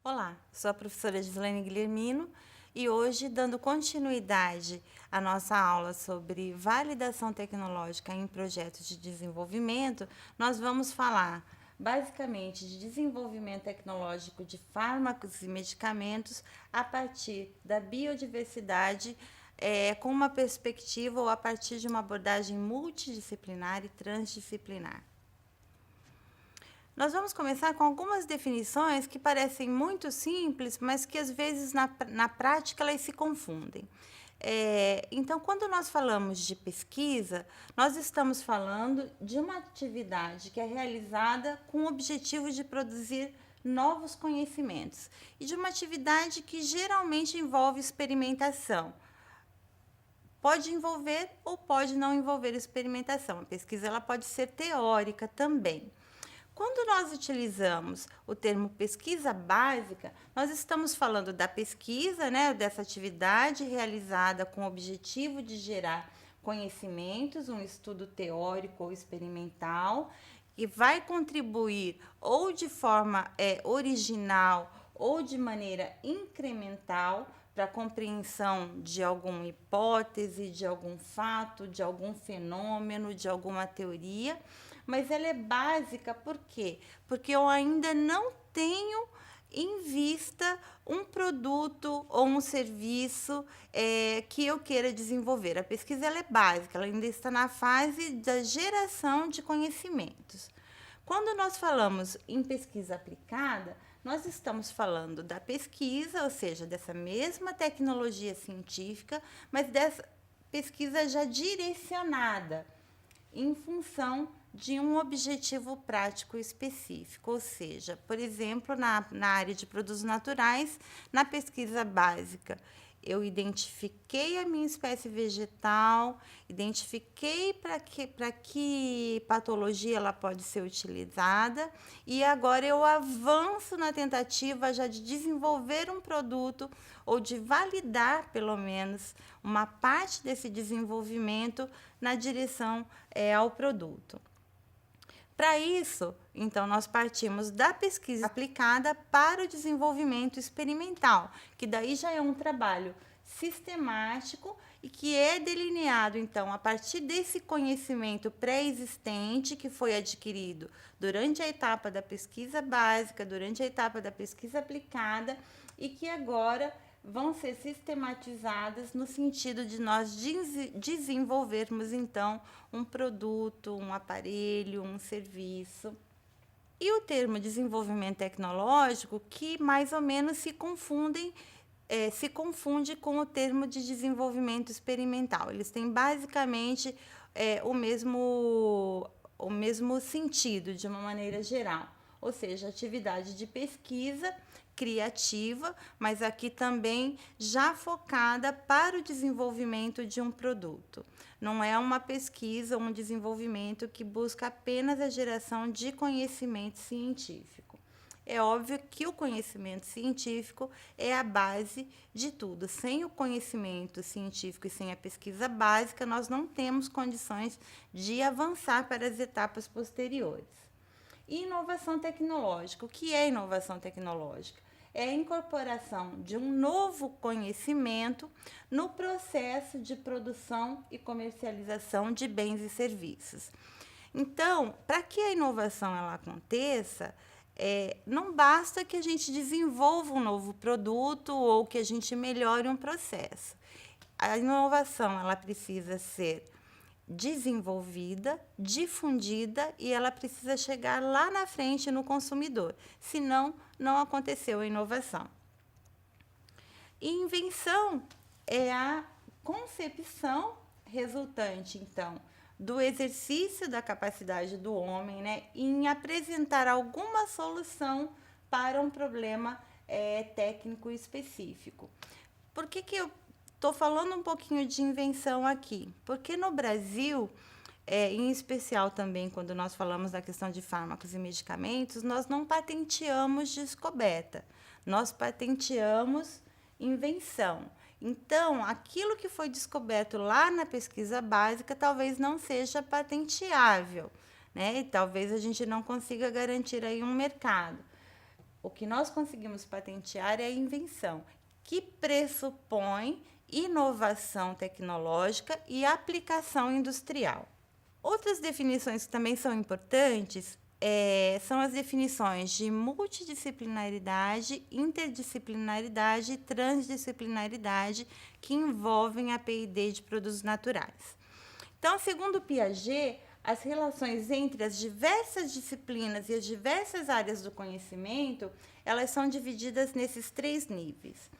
Olá, sou a professora Gislaine Guilhermino e hoje, dando continuidade à nossa aula sobre validação tecnológica em projetos de desenvolvimento, nós vamos falar basicamente de desenvolvimento tecnológico de fármacos e medicamentos a partir da biodiversidade, com uma perspectiva ou a partir de uma abordagem multidisciplinar e transdisciplinar. Nós vamos começar com algumas definições que parecem muito simples, mas que às vezes na prática elas se confundem. Então, quando nós falamos de pesquisa, nós estamos falando de uma atividade que é realizada com o objetivo de produzir novos conhecimentos e de uma atividade que geralmente envolve experimentação. Pode envolver ou pode não envolver experimentação. A pesquisa ela pode ser teórica também. Quando nós utilizamos o termo pesquisa básica, nós estamos falando da pesquisa, dessa atividade realizada com o objetivo de gerar conhecimentos, um estudo teórico ou experimental, que vai contribuir ou de forma original ou de maneira incremental para a compreensão de alguma hipótese, de algum fato, de algum fenômeno, de alguma teoria. Mas ela é básica por quê? Porque eu ainda não tenho em vista um produto ou um serviço que eu queira desenvolver. A pesquisa ela é básica, ela ainda está na fase da geração de conhecimentos. Quando nós falamos em pesquisa aplicada, nós estamos falando da pesquisa, ou seja, dessa mesma tecnologia científica, mas dessa pesquisa já direcionada em função de um objetivo prático específico, ou seja, por exemplo, na área de produtos naturais, na pesquisa básica, eu identifiquei a minha espécie vegetal, identifiquei para que patologia ela pode ser utilizada e agora eu avanço na tentativa já de desenvolver um produto ou de validar, pelo menos, uma parte desse desenvolvimento na direção ao produto. Para isso, então, nós partimos da pesquisa aplicada para o desenvolvimento experimental, que daí já é um trabalho sistemático e que é delineado, então, a partir desse conhecimento pré-existente que foi adquirido durante a etapa da pesquisa básica, durante a etapa da pesquisa aplicada e que agora vão ser sistematizadas no sentido de nós desenvolvermos, então, um produto, um aparelho, um serviço. E o termo desenvolvimento tecnológico, que mais ou menos se confunde com o termo de desenvolvimento experimental. Eles têm basicamente o mesmo sentido, de uma maneira geral. Ou seja, atividade de pesquisa criativa, mas aqui também já focada para o desenvolvimento de um produto. Não é uma pesquisa ou um desenvolvimento que busca apenas a geração de conhecimento científico. É óbvio que o conhecimento científico é a base de tudo. Sem o conhecimento científico e sem a pesquisa básica, nós não temos condições de avançar para as etapas posteriores. E inovação tecnológica. O que é inovação tecnológica? É a incorporação de um novo conhecimento no processo de produção e comercialização de bens e serviços. Então, para que a inovação ela aconteça, não basta que a gente desenvolva um novo produto ou que a gente melhore um processo. A inovação ela precisa ser desenvolvida, difundida e ela precisa chegar lá na frente no consumidor, senão não aconteceu a inovação. E invenção é a concepção resultante, então, do exercício da capacidade do homem, em apresentar alguma solução para um problema técnico específico. Por que eu estou falando um pouquinho de invenção aqui? Porque no Brasil, em especial também quando nós falamos da questão de fármacos e medicamentos, nós não patenteamos descoberta, nós patenteamos invenção. Então, aquilo que foi descoberto lá na pesquisa básica talvez não seja patenteável, E talvez a gente não consiga garantir aí um mercado. O que nós conseguimos patentear é a invenção, que pressupõe inovação tecnológica e aplicação industrial. Outras definições que também são importantes são as definições de multidisciplinaridade, interdisciplinaridade e transdisciplinaridade, que envolvem a P&D de produtos naturais. Então, segundo Piaget, as relações entre as diversas disciplinas e as diversas áreas do conhecimento, elas são divididas nesses 3 níveis.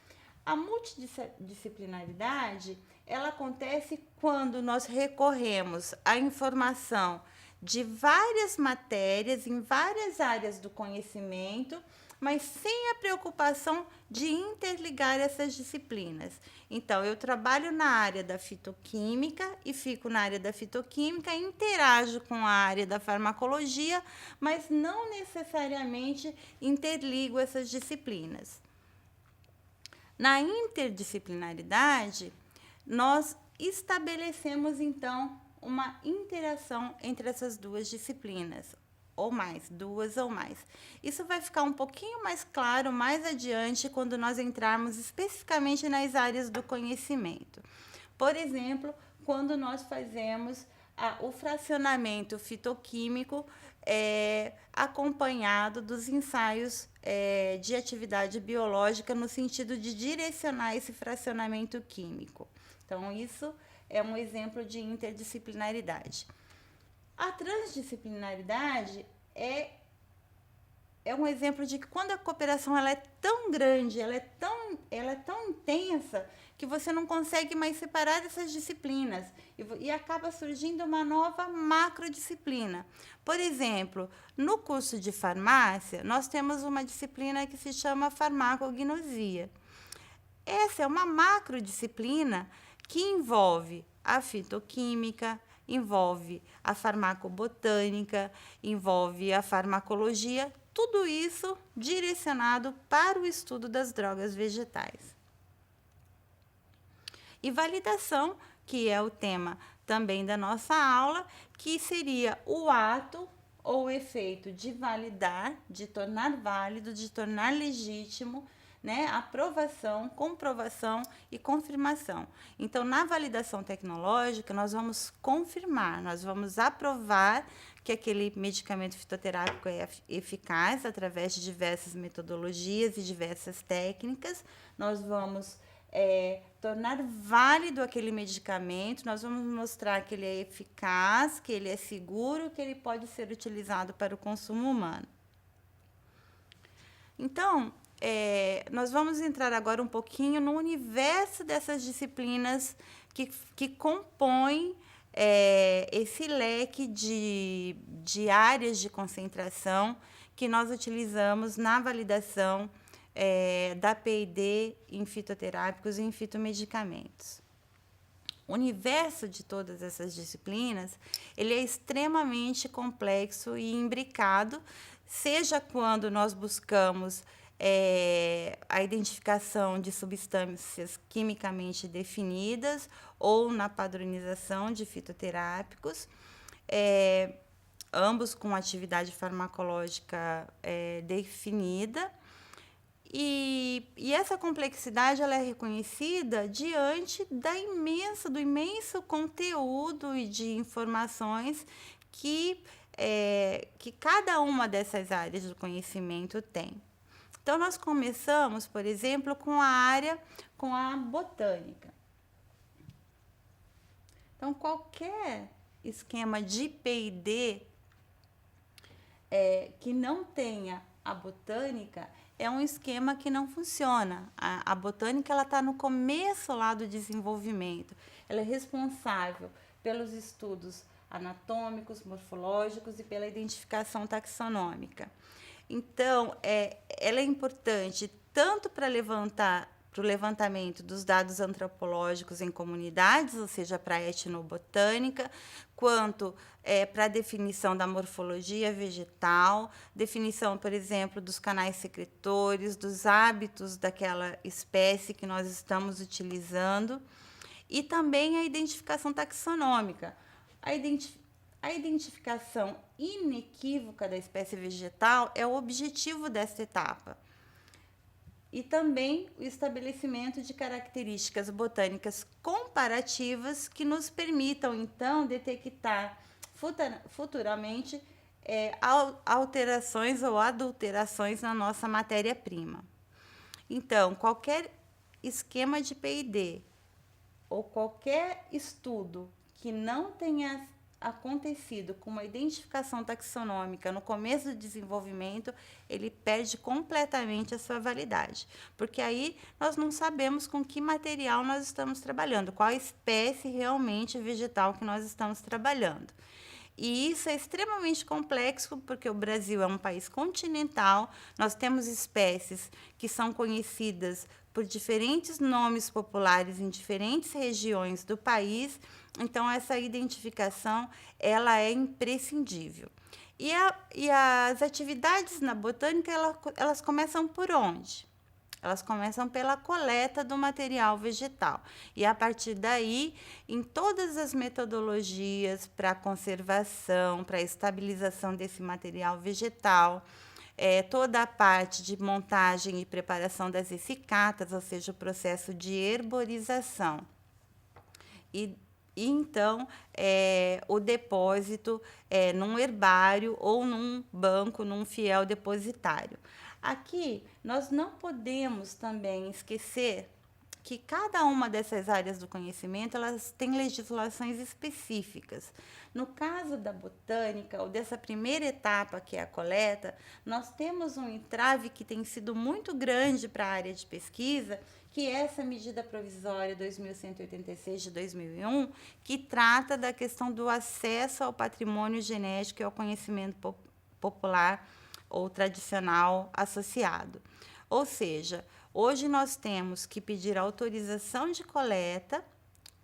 A multidisciplinaridade, ela acontece quando nós recorremos à informação de várias matérias em várias áreas do conhecimento, mas sem a preocupação de interligar essas disciplinas. Então, eu trabalho na área da fitoquímica e fico na área da fitoquímica, interajo com a área da farmacologia, mas não necessariamente interligo essas disciplinas. Na interdisciplinaridade, nós estabelecemos, então, uma interação entre essas 2 disciplinas, ou mais, 2 ou mais. Isso vai ficar um pouquinho mais claro mais adiante quando nós entrarmos especificamente nas áreas do conhecimento. Por exemplo, quando nós fazemos o fracionamento fitoquímico acompanhado dos ensaios de atividade biológica no sentido de direcionar esse fracionamento químico. Então, isso é um exemplo de interdisciplinaridade. A transdisciplinaridade é um exemplo de que quando a cooperação ela é tão grande, ela é tão intensa, que você não consegue mais separar essas disciplinas e acaba surgindo uma nova macrodisciplina. Por exemplo, no curso de farmácia, nós temos uma disciplina que se chama farmacognosia. Essa é uma macrodisciplina que envolve a fitoquímica, envolve a farmacobotânica, envolve a farmacologia, tudo isso direcionado para o estudo das drogas vegetais. E validação, que é o tema também da nossa aula, que seria o ato ou efeito de validar, de tornar válido, de tornar legítimo, né, aprovação, comprovação e confirmação. Então, na validação tecnológica, nós vamos confirmar, nós vamos aprovar que aquele medicamento fitoterápico é eficaz através de diversas metodologias e diversas técnicas. Nós vamos tornar válido aquele medicamento, nós vamos mostrar que ele é eficaz, que ele é seguro, que ele pode ser utilizado para o consumo humano. Então, nós vamos entrar agora um pouquinho no universo dessas disciplinas que compõem esse leque de áreas de concentração que nós utilizamos na validação da P&D em fitoterápicos e em fitomedicamentos. O universo de todas essas disciplinas, ele é extremamente complexo e imbricado, seja quando nós buscamos a identificação de substâncias quimicamente definidas ou na padronização de fitoterápicos, ambos com atividade farmacológica definida. E essa complexidade ela é reconhecida diante do imenso conteúdo e de informações que cada uma dessas áreas do conhecimento tem. Então, nós começamos, por exemplo, com a botânica. Então, qualquer esquema de P&D que não tenha a botânica é um esquema que não funciona. A botânica está no começo lá do desenvolvimento. Ela é responsável pelos estudos anatômicos, morfológicos e pela identificação taxonômica. Então, ela é importante tanto para o levantamento dos dados antropológicos em comunidades, ou seja, para a etnobotânica, quanto para a definição da morfologia vegetal, definição, por exemplo, dos canais secretores, dos hábitos daquela espécie que nós estamos utilizando, e também a identificação taxonômica. A identificação inequívoca da espécie vegetal é o objetivo desta etapa. E também o estabelecimento de características botânicas comparativas que nos permitam, então, detectar futuramente alterações ou adulterações na nossa matéria-prima. Então, qualquer esquema de P&D ou qualquer estudo que não tenha acontecido com uma identificação taxonômica no começo do desenvolvimento, ele perde completamente a sua validade, porque aí nós não sabemos com que material nós estamos trabalhando, qual espécie realmente vegetal que nós estamos trabalhando. E isso é extremamente complexo, porque o Brasil é um país continental, nós temos espécies que são conhecidas por diferentes nomes populares em diferentes regiões do país, então essa identificação ela é imprescindível. E as atividades na botânica, elas começam por onde? Elas começam pela coleta do material vegetal. E, a partir daí, em todas as metodologias para conservação, para estabilização desse material vegetal, toda a parte de montagem e preparação das essicatas, ou seja, o processo de herborização. E então, o depósito num herbário ou num banco, num fiel depositário. Aqui, nós não podemos também esquecer que cada uma dessas áreas do conhecimento, elas têm legislações específicas. No caso da botânica, ou dessa primeira etapa, que é a coleta, nós temos um entrave que tem sido muito grande para a área de pesquisa, que é essa medida provisória 2186 de 2001, que trata da questão do acesso ao patrimônio genético e ao conhecimento popular ou tradicional associado. Ou seja, hoje nós temos que pedir autorização de coleta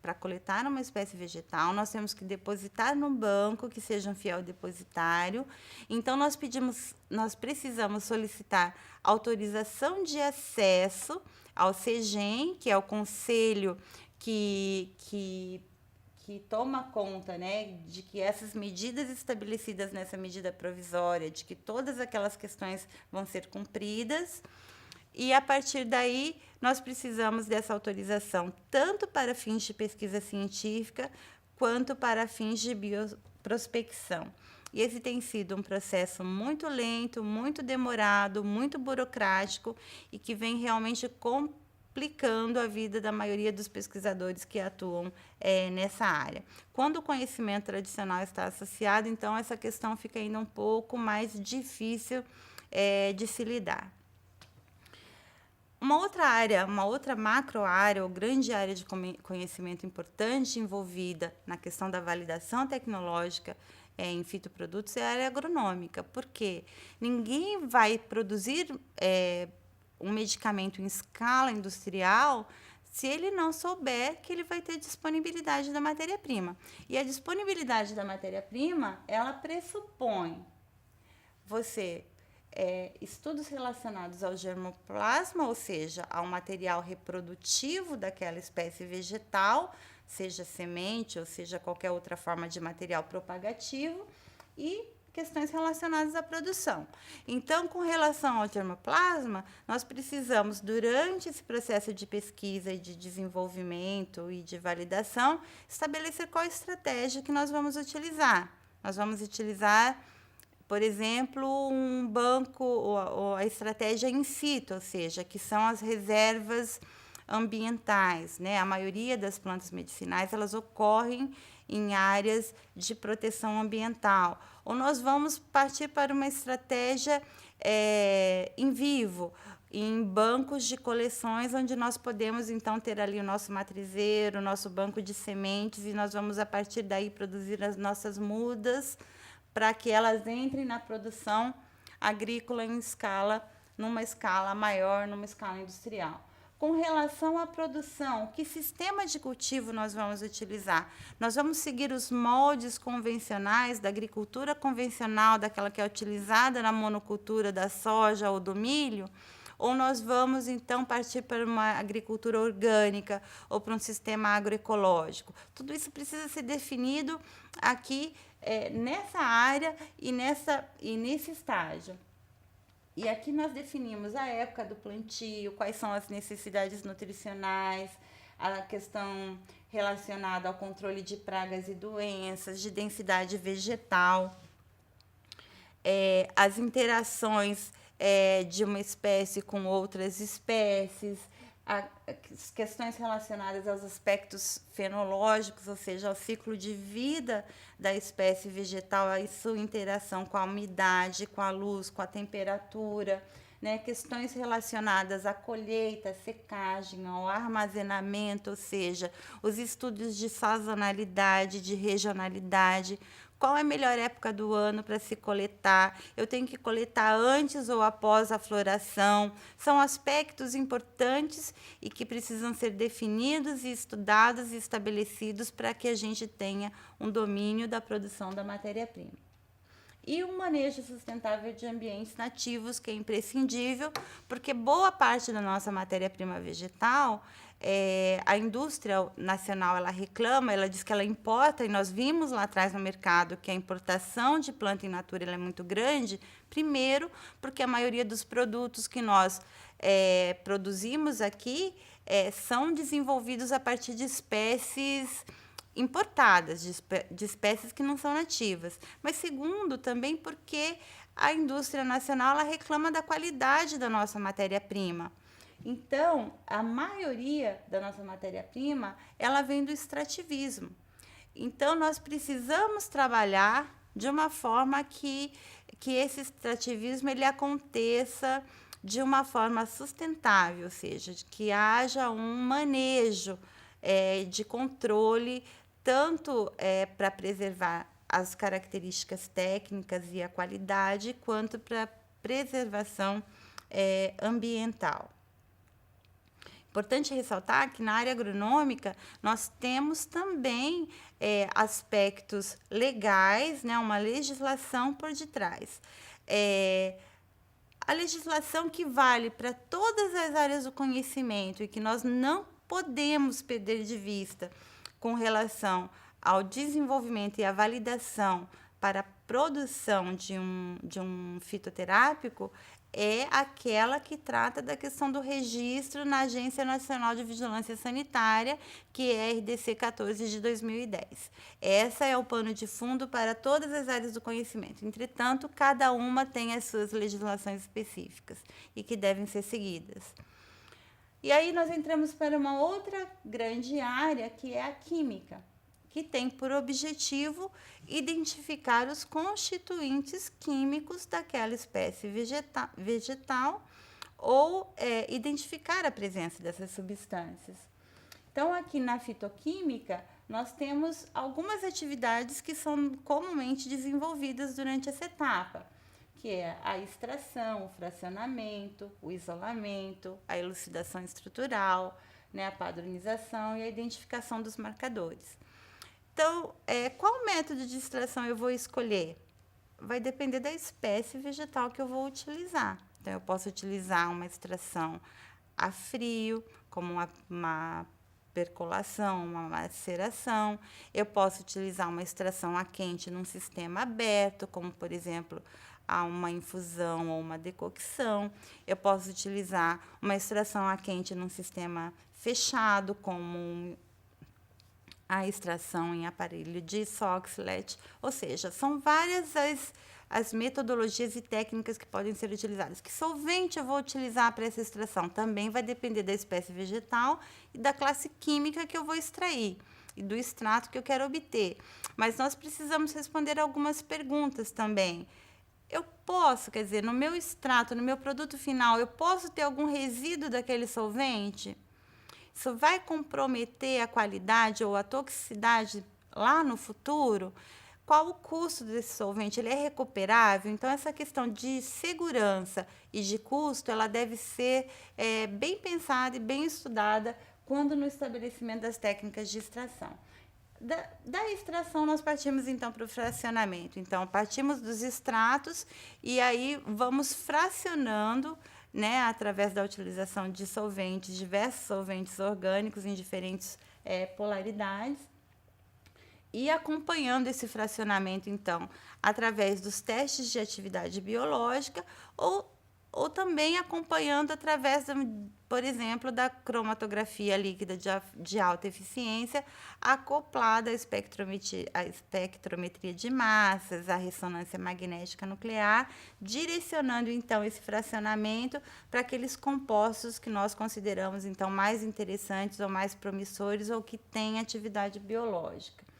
para coletar uma espécie vegetal, nós temos que depositar num banco que seja um fiel depositário. Então, nós precisamos solicitar autorização de acesso ao CEGEM, que é o conselho que toma conta, né, de que essas medidas estabelecidas nessa medida provisória, de que todas aquelas questões vão ser cumpridas. E, a partir daí, nós precisamos dessa autorização tanto para fins de pesquisa científica quanto para fins de bioprospecção. E esse tem sido um processo muito lento, muito demorado, muito burocrático e que vem realmente complicando a vida da maioria dos pesquisadores que atuam nessa área. Quando o conhecimento tradicional está associado, então essa questão fica ainda um pouco mais difícil de se lidar. Uma outra macro área, ou grande área de conhecimento importante envolvida na questão da validação tecnológica em fitoprodutos é a área agronômica, porque ninguém vai produzir um medicamento em escala industrial se ele não souber que ele vai ter disponibilidade da matéria-prima. E a disponibilidade da matéria-prima, ela pressupõe estudos relacionados ao germoplasma, ou seja, ao material reprodutivo daquela espécie vegetal, seja semente ou seja qualquer outra forma de material propagativo, e questões relacionadas à produção. Então, com relação ao germoplasma, nós precisamos, durante esse processo de pesquisa e de desenvolvimento e de validação, estabelecer qual estratégia que nós vamos utilizar. Nós vamos utilizar, por exemplo, um banco, ou a estratégia in situ, ou seja, que são as reservas ambientais, né? A maioria das plantas medicinais, elas ocorrem em áreas de proteção ambiental. Ou nós vamos partir para uma estratégia em vivo, em bancos de coleções, onde nós podemos, então, ter ali o nosso matrizeiro, o nosso banco de sementes, e nós vamos, a partir daí, produzir as nossas mudas, para que elas entrem na produção agrícola numa escala maior, numa escala industrial. Com relação à produção, que sistema de cultivo nós vamos utilizar? Nós vamos seguir os moldes convencionais da agricultura convencional, daquela que é utilizada na monocultura da soja ou do milho? ou nós vamos, então, partir para uma agricultura orgânica ou para um sistema agroecológico. Tudo isso precisa ser definido aqui nessa área e nesse estágio. E aqui nós definimos a época do plantio, quais são as necessidades nutricionais, a questão relacionada ao controle de pragas e doenças, de densidade vegetal, as interações de uma espécie com outras espécies, as questões relacionadas aos aspectos fenológicos, ou seja, ao ciclo de vida da espécie vegetal, a sua interação com a umidade, com a luz, com a temperatura, né? Questões relacionadas à colheita, secagem, ao armazenamento, ou seja, os estudos de sazonalidade, de regionalidade. Qual é a melhor época do ano para se coletar? Eu tenho que coletar antes ou após a floração? São aspectos importantes e que precisam ser definidos e estudados e estabelecidos para que a gente tenha um domínio da produção da matéria-prima. E o manejo sustentável de ambientes nativos, que é imprescindível, porque boa parte da nossa matéria-prima vegetal, a indústria nacional ela reclama, ela diz que ela importa, e nós vimos lá atrás no mercado que a importação de planta in natura ela é muito grande, primeiro porque a maioria dos produtos que nós produzimos aqui são desenvolvidos a partir de espécies importadas, de espécies que não são nativas. Mas segundo, também porque a indústria nacional ela reclama da qualidade da nossa matéria-prima. Então, a maioria da nossa matéria-prima, ela vem do extrativismo. Então, nós precisamos trabalhar de uma forma que esse extrativismo ele aconteça de uma forma sustentável, ou seja, que haja um manejo de controle, tanto para preservar as características técnicas e a qualidade, quanto para preservação ambiental. Importante ressaltar que na área agronômica nós temos também aspectos legais, né, uma legislação por detrás. A legislação que vale para todas as áreas do conhecimento e que nós não podemos perder de vista com relação ao desenvolvimento e à validação para a produção de um fitoterápico é aquela que trata da questão do registro na Agência Nacional de Vigilância Sanitária, que é a RDC 14 de 2010. Essa é o pano de fundo para todas as áreas do conhecimento. Entretanto, cada uma tem as suas legislações específicas e que devem ser seguidas. E aí nós entramos para uma outra grande área, que é a química, que tem por objetivo identificar os constituintes químicos daquela espécie vegetal ou identificar a presença dessas substâncias. Então, aqui na fitoquímica, nós temos algumas atividades que são comumente desenvolvidas durante essa etapa, que é a extração, o fracionamento, o isolamento, a elucidação estrutural, né, a padronização e a identificação dos marcadores. Então, qual método de extração eu vou escolher? Vai depender da espécie vegetal que eu vou utilizar. Então, eu posso utilizar uma extração a frio, como uma percolação, uma maceração. Eu posso utilizar uma extração a quente num sistema aberto, como, por exemplo, uma infusão ou uma decocção. Eu posso utilizar uma extração a quente num sistema fechado, como a extração em aparelho de Soxhlet, ou seja, são várias as metodologias e técnicas que podem ser utilizadas. Que solvente eu vou utilizar para essa extração? Também vai depender da espécie vegetal e da classe química que eu vou extrair e do extrato que eu quero obter. Mas nós precisamos responder algumas perguntas também. Eu posso, quer dizer, no meu extrato, no meu produto final, eu posso ter algum resíduo daquele solvente? Isso vai comprometer a qualidade ou a toxicidade lá no futuro? Qual o custo desse solvente? Ele é recuperável? Então, essa questão de segurança e de custo, ela deve ser bem pensada e bem estudada quando no estabelecimento das técnicas de extração. Da extração, nós partimos, então, para o fracionamento. Então, partimos dos extratos e aí vamos fracionando né, através da utilização de solventes, diversos solventes orgânicos em diferentes polaridades, e acompanhando esse fracionamento, então, através dos testes de atividade biológica ou também acompanhando através, por exemplo, da cromatografia líquida de alta eficiência, acoplada à espectrometria de massas, à ressonância magnética nuclear, direcionando, então, esse fracionamento para aqueles compostos que nós consideramos, então, mais interessantes ou mais promissores ou que têm atividade biológica.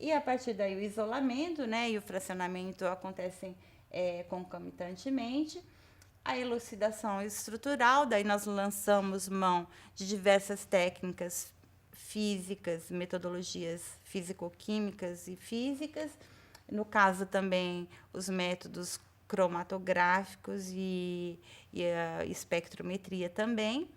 E a partir daí o isolamento, né, e o fracionamento acontecem concomitantemente. A elucidação estrutural, daí nós lançamos mão de diversas técnicas físicas, metodologias físico-químicas e físicas, no caso também os métodos cromatográficos e a espectrometria também.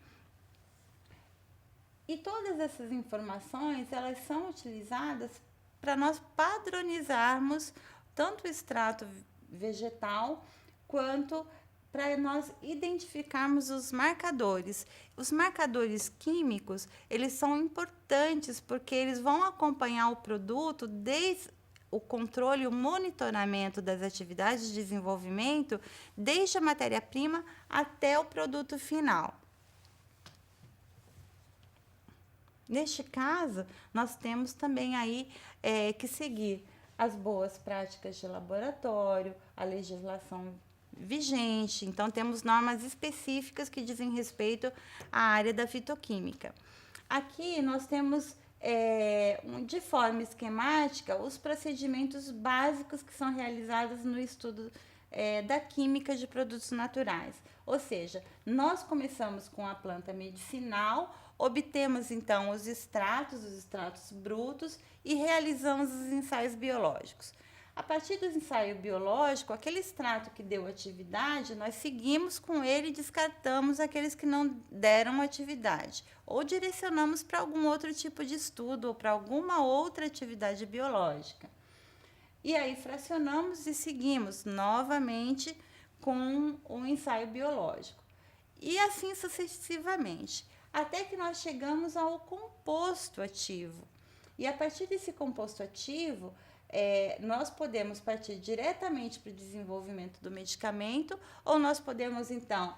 E todas essas informações, elas são utilizadas para nós padronizarmos tanto o extrato vegetal quanto para nós identificarmos os marcadores. Os marcadores químicos, eles são importantes porque eles vão acompanhar o produto desde o controle e o monitoramento das atividades de desenvolvimento, desde a matéria-prima até o produto final. Neste caso, nós temos também aí que seguir as boas práticas de laboratório, a legislação vigente. Então, temos normas específicas que dizem respeito à área da fitoquímica. Aqui nós temos, de forma esquemática, os procedimentos básicos que são realizados no estudo da química de produtos naturais. Ou seja, nós começamos com a planta medicinal, obtemos então os extratos brutos e realizamos os ensaios biológicos. A partir do ensaio biológico, aquele extrato que deu atividade, nós seguimos com ele e descartamos aqueles que não deram atividade, ou direcionamos para algum outro tipo de estudo ou para alguma outra atividade biológica. E aí fracionamos e seguimos novamente com o ensaio biológico. E assim sucessivamente, até que nós chegamos ao composto ativo. E a partir desse composto ativo, nós podemos partir diretamente para o desenvolvimento do medicamento, ou nós podemos, então,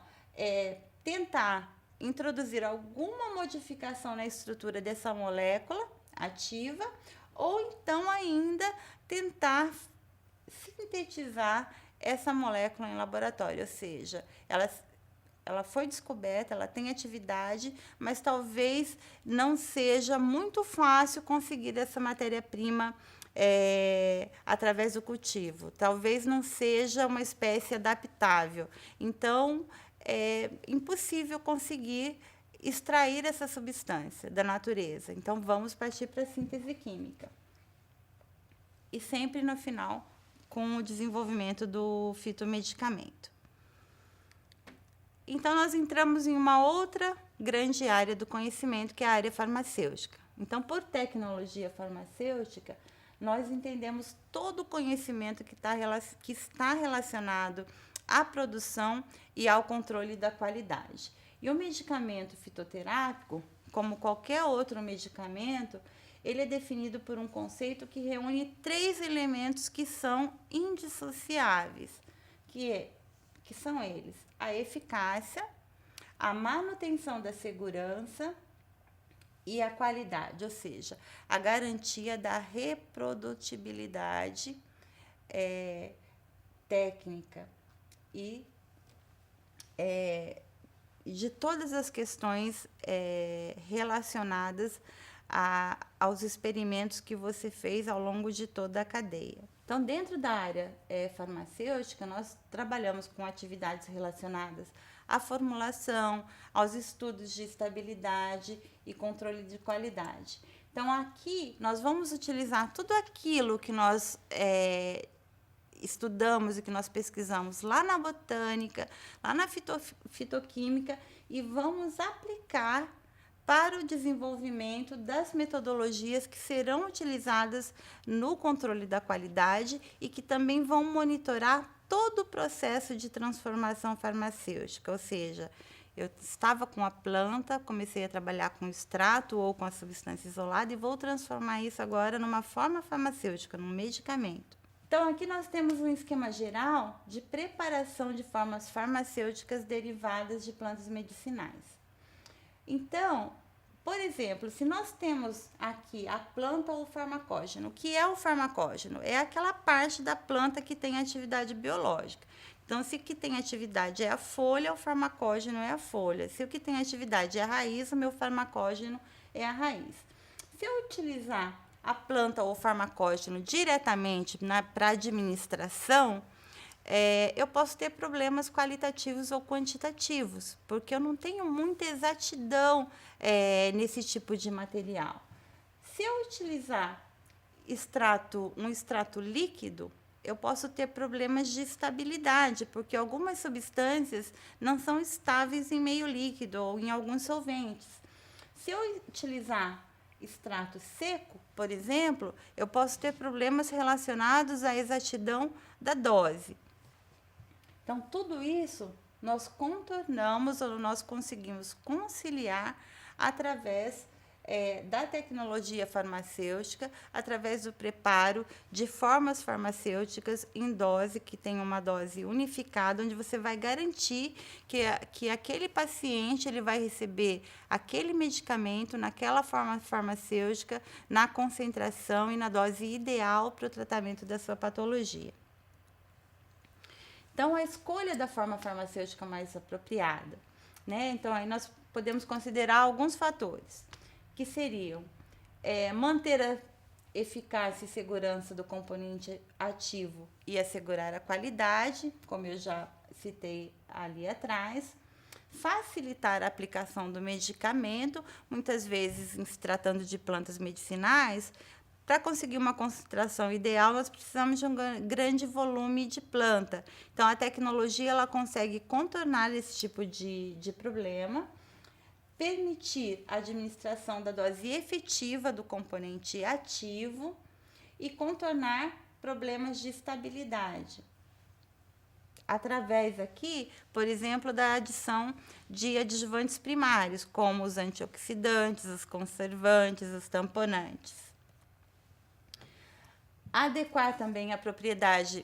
tentar introduzir alguma modificação na estrutura dessa molécula ativa, ou então ainda tentar sintetizar essa molécula em laboratório, ou seja, ela foi descoberta, ela tem atividade, mas talvez não seja muito fácil conseguir essa matéria-prima através do cultivo. Talvez não seja uma espécie adaptável. Então, é impossível conseguir extrair essa substância da natureza. Então, vamos partir para a síntese química. E sempre no final, com o desenvolvimento do fitomedicamento. Então, nós entramos em uma outra grande área do conhecimento, que é a área farmacêutica. Então, por tecnologia farmacêutica, nós entendemos todo o conhecimento que está relacionado à produção e ao controle da qualidade. E o medicamento fitoterápico, como qualquer outro medicamento, ele é definido por um conceito que reúne 3 elementos que são indissociáveis, que são eles: a eficácia, a manutenção da segurança e a qualidade, ou seja, a garantia da reprodutibilidade técnica e de todas as questões relacionadas aos experimentos que você fez ao longo de toda a cadeia. Então, dentro da área farmacêutica, nós trabalhamos com atividades relacionadas à formulação, aos estudos de estabilidade e controle de qualidade. Então, aqui nós vamos utilizar tudo aquilo que nós estudamos e que nós pesquisamos lá na botânica, lá na fitoquímica, e vamos aplicar para o desenvolvimento das metodologias que serão utilizadas no controle da qualidade e que também vão monitorar todo o processo de transformação farmacêutica, ou seja, eu estava com a planta, comecei a trabalhar com extrato ou com a substância isolada e vou transformar isso agora numa forma farmacêutica, num medicamento. Então, aqui nós temos um esquema geral de preparação de formas farmacêuticas derivadas de plantas medicinais. Então, por exemplo, se nós temos aqui a planta ou o farmacógeno, o que é o farmacógeno? É aquela parte da planta que tem atividade biológica. Então, se o que tem atividade é a folha, o farmacógeno é a folha. Se o que tem atividade é a raiz, o meu farmacógeno é a raiz. Se eu utilizar a planta ou o farmacógeno diretamente para administração, eu posso ter problemas qualitativos ou quantitativos, porque eu não tenho muita exatidão nesse tipo de material. Se eu utilizar um extrato líquido, eu posso ter problemas de estabilidade, porque algumas substâncias não são estáveis em meio líquido ou em alguns solventes. Se eu utilizar extrato seco, por exemplo, eu posso ter problemas relacionados à exatidão da dose. Então, tudo isso nós contornamos ou nós conseguimos conciliar através da tecnologia farmacêutica, através do preparo de formas farmacêuticas em dose, que tem uma dose unificada, onde você vai garantir que aquele paciente ele vai receber aquele medicamento naquela forma farmacêutica, na concentração e na dose ideal para o tratamento da sua patologia. Então, a escolha da forma farmacêutica mais apropriada, né? Então, aí nós podemos considerar alguns fatores, que seriam manter a eficácia e segurança do componente ativo e assegurar a qualidade, como eu já citei ali atrás, facilitar a aplicação do medicamento, muitas vezes, em se tratando de plantas medicinais, para conseguir uma concentração ideal, nós precisamos de um grande volume de planta. Então, a tecnologia ela consegue contornar esse tipo de problema, permitir a administração da dose efetiva do componente ativo e contornar problemas de estabilidade. Através aqui, por exemplo, da adição de adjuvantes primários, como os antioxidantes, os conservantes, os tamponantes. Adequar também as propriedades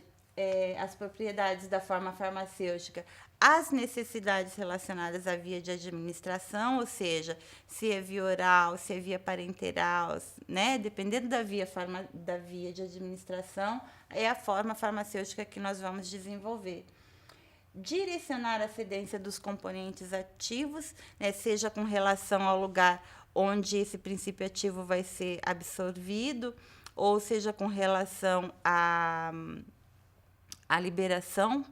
da forma farmacêutica às necessidades relacionadas à via de administração, ou seja, se é via oral, se é via parenteral, né? Dependendo da via de administração, é a forma farmacêutica que nós vamos desenvolver. Direcionar a cedência dos componentes ativos, né? Seja com relação ao lugar onde esse princípio ativo vai ser absorvido, ou seja com relação à liberação,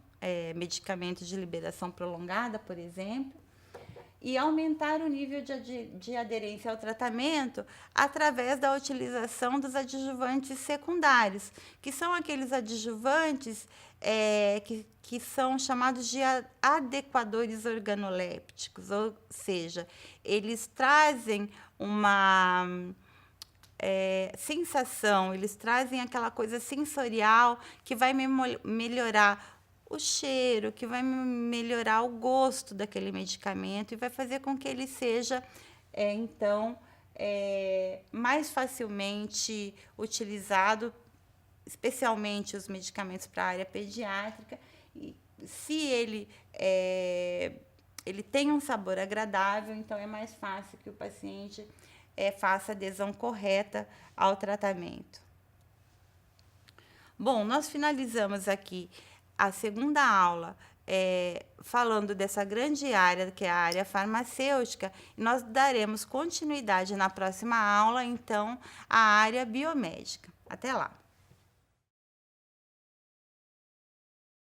medicamentos de liberação prolongada, por exemplo, e aumentar o nível de aderência ao tratamento através da utilização dos adjuvantes secundários, que são aqueles adjuvantes que são chamados de adequadores organolépticos, ou seja, eles trazem uma sensação, eles trazem aquela coisa sensorial que vai melhorar o cheiro, que vai melhorar o gosto daquele medicamento e vai fazer com que ele seja, mais facilmente utilizado, especialmente os medicamentos para a área pediátrica. E se ele tem um sabor agradável, então é mais fácil que o paciente faça adesão correta ao tratamento. Bom, nós finalizamos aqui a segunda aula falando dessa grande área, que é a área farmacêutica, e nós daremos continuidade na próxima aula, então, à área biomédica. Até lá!